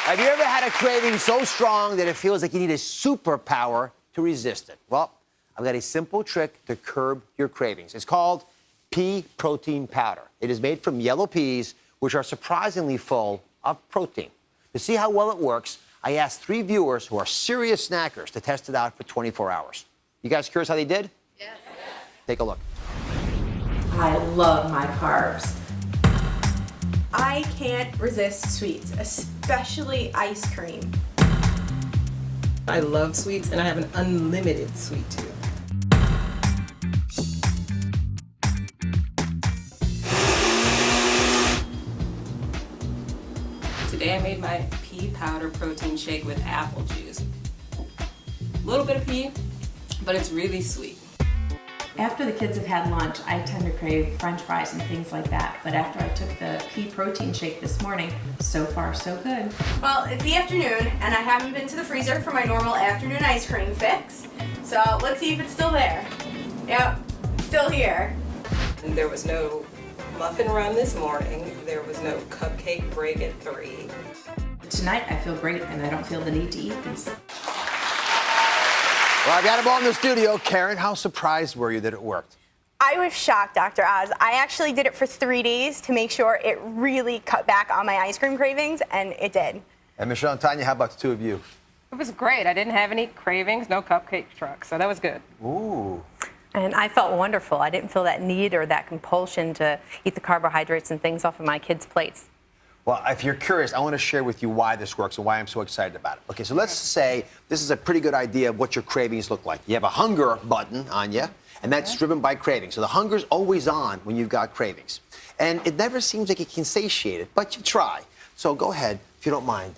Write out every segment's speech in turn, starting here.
Have you ever had a craving so strong that it feels like you need a superpower to resist it? Well, I've got a simple trick to curb your cravings. It's called pea protein powder. It is made from yellow peas, which are surprisingly full of protein. To see how well it works, I asked 3 viewers who are serious snackers to test it out for 24 hours. You guys curious how they did? Yes. Take a look. I love my carbs. I can't resist sweets, especially ice cream. I love sweets and I have an unlimited sweet tooth. Today I made my pea powder protein shake with apple juice. A little bit of pea, but it's really sweet. After the kids have had lunch, I tend to crave French fries and things like that. But after I took the pea protein shake this morning, so far so good. Well, it's the afternoon, and I haven't been to the freezer for my normal afternoon ice cream fix. So let's see if it's still there. Yep, still here. And there was no muffin run this morning. There was no cupcake break at 3. Tonight I feel great and I don't feel the need to eat these. Well, I've got them all in the studio. Karen, how surprised were you that it worked? I was shocked, Dr. Oz. I actually did it for 3 days to make sure it really cut back on my ice cream cravings, and it did. And Michelle and Tanya, how about the two of you? It was great. I didn't have any cravings, no cupcake truck, so that was good. Ooh. And I felt wonderful. I didn't feel that need or that compulsion to eat the carbohydrates and things off of my kids' plates. Well, if you're curious, I want to share with you why this works and why I'm so excited about it. Okay, so let's say this is a pretty good idea of what your cravings look like. You have a hunger button on you, and that's driven by cravings. So the hunger's always on when you've got cravings. And it never seems like you can satiate it, but you try. So go ahead, if you don't mind,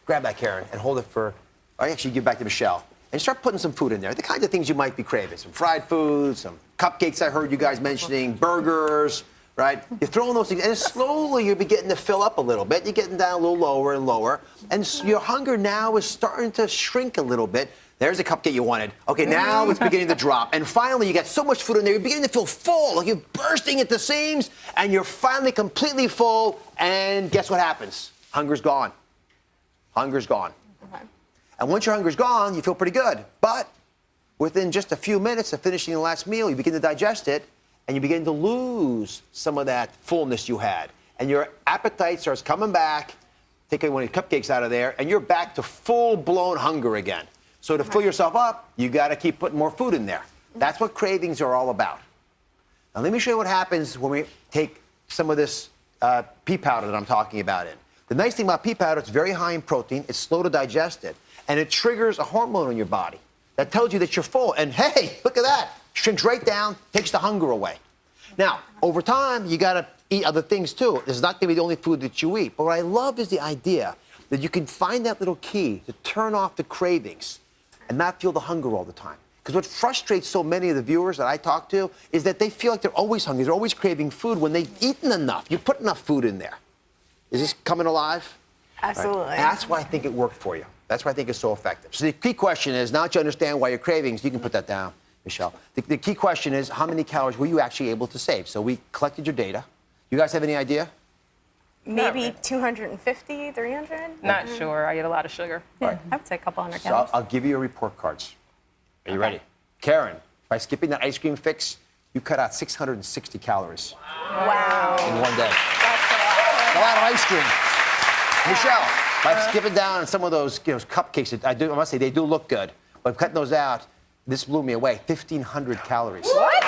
grab that, Karen, and hold it for, or actually give it back to Michelle. And start putting some food in there, the kinds of things you might be craving. Some fried food, some cupcakes I heard you guys mentioning, burgers, right? You're throwing those things, and slowly you're beginning to fill up a little bit. You're getting down a little lower and lower. And your hunger now is starting to shrink a little bit. There's the cupcake you wanted. Okay, now it's beginning to drop. And finally, you got so much food in there, you're beginning to feel full, like you're bursting at the seams, and you're finally completely full, and guess what happens? Hunger's gone. Hunger's gone. Okay. And once your hunger's gone, you feel pretty good. But within just a few minutes of finishing the last meal, you begin to digest it, and you begin to lose some of that fullness you had. And your appetite starts coming back, take one of the cupcakes out of there, and you're back to full-blown hunger again. So to fill yourself up, you got to keep putting more food in there. That's what cravings are all about. Now, let me show you what happens when we take some of this pea powder that I'm talking about in. The nice thing about pea powder, it's very high in protein, it's slow to digest it, and it triggers a hormone in your body that tells you that you're full. And hey, look at that. Shrinks right down, takes the hunger away. Now, over time, you got to eat other things too. This is not going to be the only food that you eat. But what I love is the idea that you can find that little key to turn off the cravings and not feel the hunger all the time. Because what frustrates so many of the viewers that I talk to is that they feel like they're always hungry, they're always craving food when they've eaten enough. You put enough food in there. Is this coming alive? Absolutely. Right. That's why I think it worked for you. That's why I think it's so effective. So the key question is, now that you understand why your cravings, you can put that down, Michelle. The key question is, how many calories were you actually able to save? So we collected your data. You guys have any idea? Maybe 250, 300? Not sure. I eat a lot of sugar. Yeah, I would say a couple hundred So calories. I'll give you your report cards. Are you ready? Karen, by skipping that ice cream fix, you cut out 660 calories Wow. in one day. That's A lot of ice cream. Michelle, by skipping down on some of those cupcakes, I must say they do look good, but cutting those out, this blew me away. 1,500 calories. What?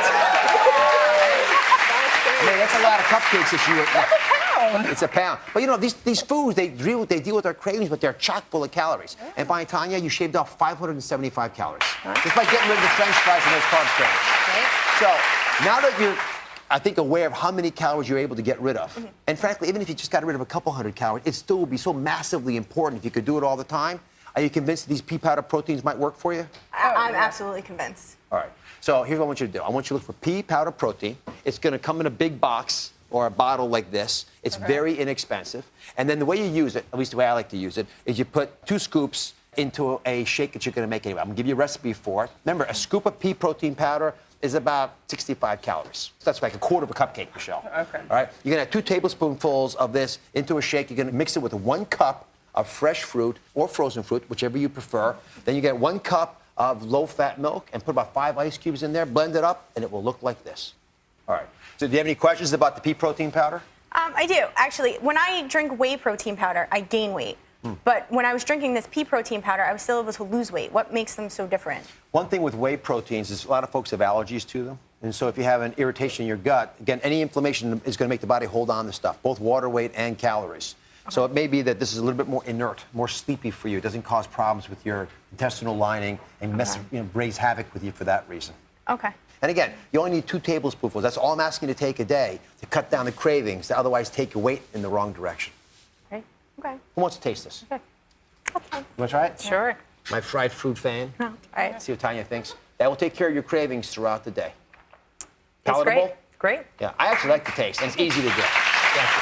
I mean, that's a lot of cupcakes that you. That's a pound. It's a pound. But you know, these foods, they deal with our cravings, but they're chock full of calories. And by Tanya, you shaved off 575 calories just by getting rid of the French fries and those carb cravings. Okay. So now that you're, I think, aware of how many calories you're able to get rid of, and frankly, even if you just got rid of a couple hundred calories, it still would be so massively important if you could do it all the time. Are you convinced that these pea powder proteins might work for you? I'm absolutely convinced. All right. So here's what I want you to do. I want you to look for pea powder protein. It's going to come in a big box or a bottle like this. It's very inexpensive. And then the way you use it, at least the way I like to use it, is you put 2 scoops into a shake that you're going to make anyway. I'm going to give you a recipe for it. Remember, a scoop of pea protein powder is about 65 calories. So that's like a quarter of a cupcake, Michelle. Okay. All right. You're going to add 2 tablespoonfuls of this into a shake. You're going to mix it with 1 cup of fresh fruit or frozen fruit, whichever you prefer. Then you get 1 cup of low-fat milk and put about 5 ice cubes in there, blend it up, and it will look like this. All right. So do you have any questions about the pea protein powder? I do, actually. When I drink whey protein powder, I gain weight. But when I was drinking this pea protein powder, I was still able to lose weight. What makes them so different? One thing with whey proteins is a lot of folks have allergies to them. And so if you have an irritation in your gut, again, any inflammation is going to make the body hold on to stuff, both water weight and calories. So it may be that this is a little bit more inert, more sleepy for you. It doesn't cause problems with your intestinal lining and raise havoc with you for that reason. Okay. And again, you only need 2 tablespoonfuls. That's all I'm asking you to take a day to cut down the cravings, to otherwise take your weight in the wrong direction. Okay. Okay. Who wants to taste this? Okay. You want to try it? Sure. My fried fruit fan. All right. See what Tanya thinks. That will take care of your cravings throughout the day. It's Palatable? great. Great. Yeah, I actually like the taste, and it's easy to get. Thank you.